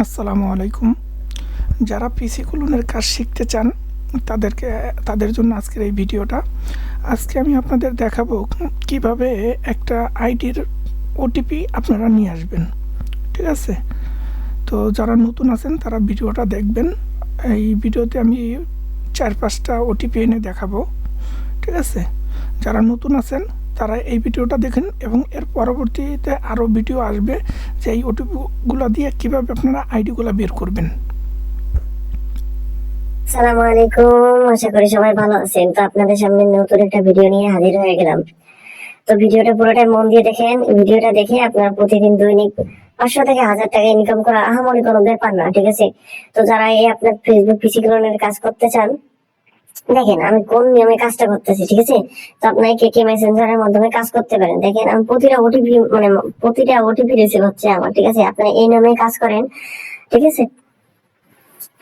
আসসালামু আলাইকুম। যারা পিসি কুলনের কাজ শিখতে চান তাদের জন্য আজকের এই ভিডিওটা। আজকে আমি আপনাদের দেখাবো কিভাবে একটা আইডির ওটিপি আপনারা নিয়ে আসবেন। ঠিক আছে? তো যারা নতুন আছেন তারা ভিডিওটা দেখবেন। এই ভিডিওতে আমি 4-5টা ওটিপি এনে দেখাবো। ঠিক আছে? যারা নতুন আছেন তারা এই ভিডিওটা দেখেন এবং এর পরবর্তীতে আরও ভিডিও আসবে যে এই ওটিপিগুলো দিয়ে কীভাবে আপনারা আইডিগুলো বের করবেন। আসসালামু আলাইকুম, আশা করি সবাই ভালো আছেন। তো আপনাদের সামনে নতুন একটা ভিডিও নিয়ে হাজির হয়ে গেলাম। তো ভিডিওটা পুরোটাই মন দিয়ে দেখেন। ভিডিওটা দেখে আপনারা প্রতিদিন দৈনিক 500 থেকে 1000 টাকা ইনকাম করা আহামরি কোনো ব্যাপার না, ঠিক আছে? তো যারা এই আপনার ফেসবুক পিসি ক্লোনের কাজ করতে চান, দেখেন আমি কোন নিয়মে কাজটা করতেছি, ঠিক আছে? তো আপনার কে মেসেঞ্জারের মাধ্যমে কাজ করতে পারেন। দেখেন আমি প্রতিটা ওটিপি রিসিভ হচ্ছে আমার, ঠিক আছে? আপনারা এই নিয়মে কাজ করেন, ঠিক আছে?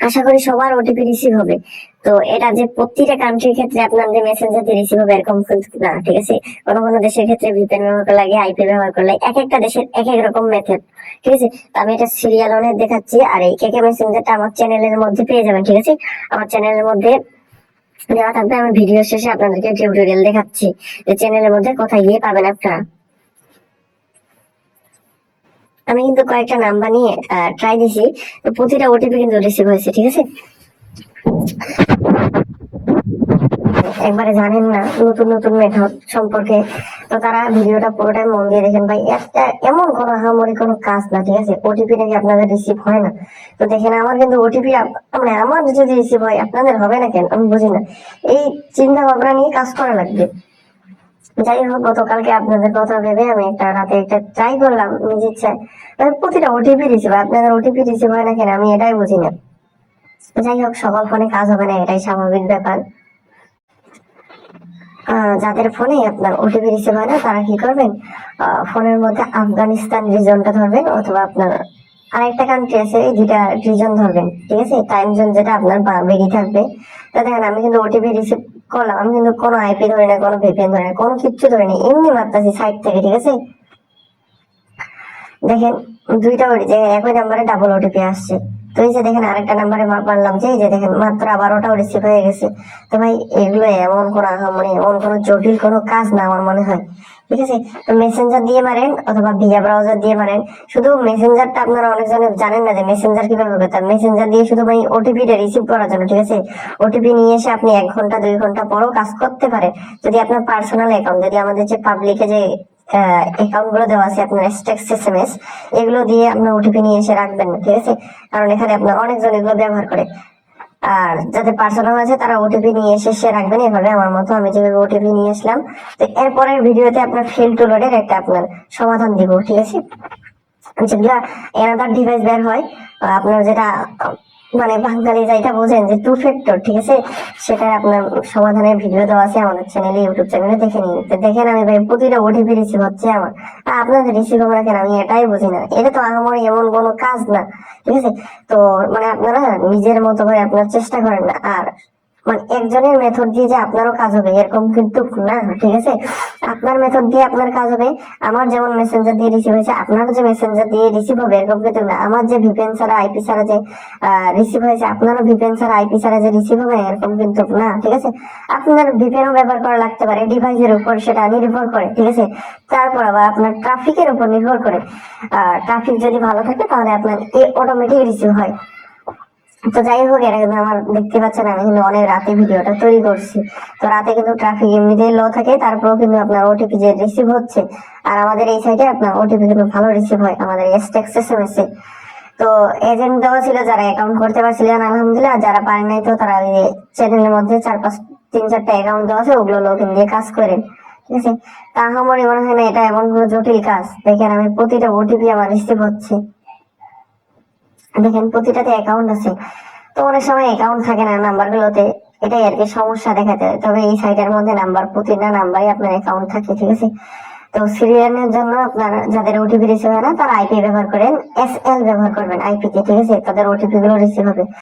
আশা করি সবার ওটিপি রিসিভ হবে। তো এটা যে প্রতিটা কান্ট্রির ক্ষেত্রে আপনার যে মেসেঞ্জার দিয়ে রিসিভ হবে এরকম কিন্তু না, ঠিক আছে? কোনো কোনো দেশের ক্ষেত্রে ভিপিএন ব্যবহার করলে লাগে, আইপি ব্যবহার করলে, এক একটা দেশের এক এক রকম মেথড, ঠিক আছে? তো আমি এটা সিরিয়াল অনেক দেখাচ্ছি। আর এই কে মেসেঞ্জারটা আমার চ্যানেলের মধ্যে পেয়ে যাবেন, ঠিক আছে? আমার চ্যানেলের মধ্যে দেওয়া থাকবে। আমি ভিডিও শেষে আপনাদেরকে টিউটোরিয়াল দেখাচ্ছি যে চ্যানেলের মধ্যে কোথায় গিয়ে পাবেন আপনারা। আমি কিন্তু কয়েকটা নাম্বার নিয়ে ট্রাই দিছি, তো প্রতিটা ওটিপি কিন্তু রিসিভ হয়েছে, ঠিক আছে? একবারে জানেন না নতুন নতুন মেথড সম্পর্কে, তো তারা ভিডিওটা পুরোটাই মন দিয়ে দেখেন। ভাই একটা এমন কোনো আহামরি কোনো কাজ না, ঠিক আছে? ওটিপি নাকি আপনাদের রিসিভ হয় না। তো দেখেন আমার কিন্তু ওটিপি মানে আমার যদি রিসিভ হয় আপনাদের হবে না কেন আমি বুঝি না। এই চিন্তা ভাবনা নিয়ে কাজ করা লাগবে। যাই হোক, গতকালকে আপনাদের কথা ভেবে আমি একটা রাতে একটা ট্রাই করলাম নিজের ইচ্ছায়। প্রতিটা ওটিপি রিসিভ, আপনাদের ওটিপি রিসিভ হয় না কেন আমি এটাই বুঝি না। যাই হোক, সকল ফোনে কাজ হবে না, এটাই স্বাভাবিক ব্যাপার। যাদের ফোনে আপনার ওটিপি রিসিভ হয় না তারা কি করবেন, ফোনের মধ্যে আফগানিস্তান রিজনটা ধরবেন, অথবা আপনার আরেকটা কান্ট্রি আছে, এই দুইটা রিজন ধরবেন, ঠিক আছে? টাইম জোন যেটা আপনার বেরিয়ে থাকবে। তো দেখেন আমি কিন্তু ওটিপি রিসিভ করলাম, আমি কিন্তু কোনো আইপি ধরি না, কোনো ভিপিএন ধরি না, কোনো কিচ্ছু ধরি না, এমনি মারতেছি সাইড থেকে, ঠিক আছে? দেখেন দুইটা যে একই নাম্বারে ডাবল ওটিপি আসছে। তো এই যে দেখেন আরেকটা নাম্বারে মারলাম, যে দেখেন মাত্র আবার ওটাও রিসিভ হয়ে গেছে। তো ভাই এগুলো এমন কোনো আহামরি এমন কোনো জটিল কোনো কাজ না আমার মনে হয়, ঠিক আছে? তো মেসেঞ্জার দিয়ে মারেন অথবা ভিয়া ব্রাউজার দিয়ে মারেন। শুধু মেসেঞ্জারটা আপনারা অনেকজনে জানেন না যে মেসেঞ্জার কিভাবে করতে হয়। মেসেঞ্জার দিয়ে শুধু ভাই ওটিপিটা রিসিভ করার জন্য, ঠিক আছে? ওটিপি নিয়ে এসে আপনি 1 ঘন্টা 2 ঘন্টা পরও কাজ করতে পারেন যদি আপনার পার্সোনাল অ্যাকাউন্ট, যদি আমাদের যে পাবলিকে যে অ্যাকাউন্ট গুলো দেওয়া আছে আপনার টেক্সট এসএমএস, এগুলো দিয়ে আপনার ওটিপি নিয়ে এসে রাখবেন না, ঠিক আছে? কারণ এখানে আপনার অনেকজন এগুলো ব্যবহার করে। আর যাদের পার্সোনাল আছে তারা ওটিপি নিয়ে এসে রাখবেন এভাবে, আমার মতো আমি যেভাবে ওটিপি নিয়ে আসলাম। তো এরপরের ভিডিওতে আপনার ফেল টু লোডের একটা আপনার সমাধান দিব, ঠিক আছে? যেগুলা এনাদার ডিভাইস বের হয়, আপনার যেটা মানে বাঙালি যেটা বোঝেন যে 2 ফ্যাক্টর, ঠিক আছে? সেটা আপনার সমাধানের ভিডিও দেওয়া আছে আমাদের চ্যানেলে, ইউটিউব চ্যানেলে, দেখে নিন। দেখেন আমি ভাই প্রতিটা ওটিপি রিসিভ হচ্ছে আমার, আর আপনাদের রিসিভ হবে না কেন আমি এটাই বুঝি না। এটা তো আমার এমন কোনো কাজ না, ঠিক আছে? তো মানে আপনারা নিজের মতো করে আপনার চেষ্টা করেন না। আর মানে একজনের মেথড দিয়ে যে আপনারও কাজ হবে এরকম কিন্তু না, ঠিক আছে? আপনার মেথড দিয়ে আপনার কাজ হবে, আমার যেমন মেসেঞ্জার দিয়ে রিসিভ হয়েছে আপনারও যে মেসেঞ্জার দিয়ে রিসিভ হবে এরকম কিন্তু না। আমার যে ভিপিএন ছাড়া আইপি ছাড়া যে রিসিভ হয়েছে আপনারও ভিপিএন ছাড়া আইপি ছাড়া যে রিসিভ হবে এরকম কিন্তু না, ঠিক আছে? আপনার ভিপিএনও ব্যবহার করা লাগতে পারে, ডিভাইসের উপর সেটা নির্ভর করে, ঠিক আছে? তারপর আবার আপনার ট্রাফিকের উপর নির্ভর করে। ট্রাফিক যদি ভালো থাকে তাহলে আপনার অটোমেটিক রিসিভ হয়। তো যাই হোক, এটা কিন্তু আমার দেখতে পাচ্ছেন আমি কিন্তু অনেক রাতে ভিডিওটা তৈরি করছি। তো রাতে কিন্তু ট্রাফিক এমনিতেই লো থাকে, তারপরেও কিন্তু আপনার ওটিপি যে রিসিভ হচ্ছে। আর আমাদের এই সাইডে আপনার ওটিপি কিন্তু ভালো রিসিভ হয় আমাদের এসটেক্স এসএমএস এ। তো এজেন্ট দেওয়া ছিল যারা অ্যাকাউন্ট করতে পারছিলেন আলহামদুলিল্লাহ, যারা পারেন নাই তো তারা ওই চ্যানেলের মধ্যে 3-4টা অ্যাকাউন্ট দেওয়া আছে, ওগুলো লোক দিয়ে কাজ করেন, ঠিক আছে? তা আমার মনে হয় না এটা এমন কোনো জটিল কাজ। দেখেন আমি প্রতিটা ওটিপি আমার রিসিভ হচ্ছে, দেখেন প্রতিটাতে অ্যাকাউন্ট আছে। তো অনেক সময় অ্যাকাউন্ট থাকে না নাম্বার গুলোতে, এটাই আর কি সমস্যা দেখাতে হয়। তবে এই সাইটের মধ্যে নাম্বার প্রতিটা নাম্বারে আপনার অ্যাকাউন্ট থাকে, ঠিক আছে? তো সিরিয়ালের জন্য আপনার যাদের ওটিপি রিসিভ হয় না তারা আইপি ব্যবহার করেন, এসএল ব্যবহার করবেন আইপি তে, ঠিক আছে? তাদের ওটিপি গুলো রিসিভ হবে।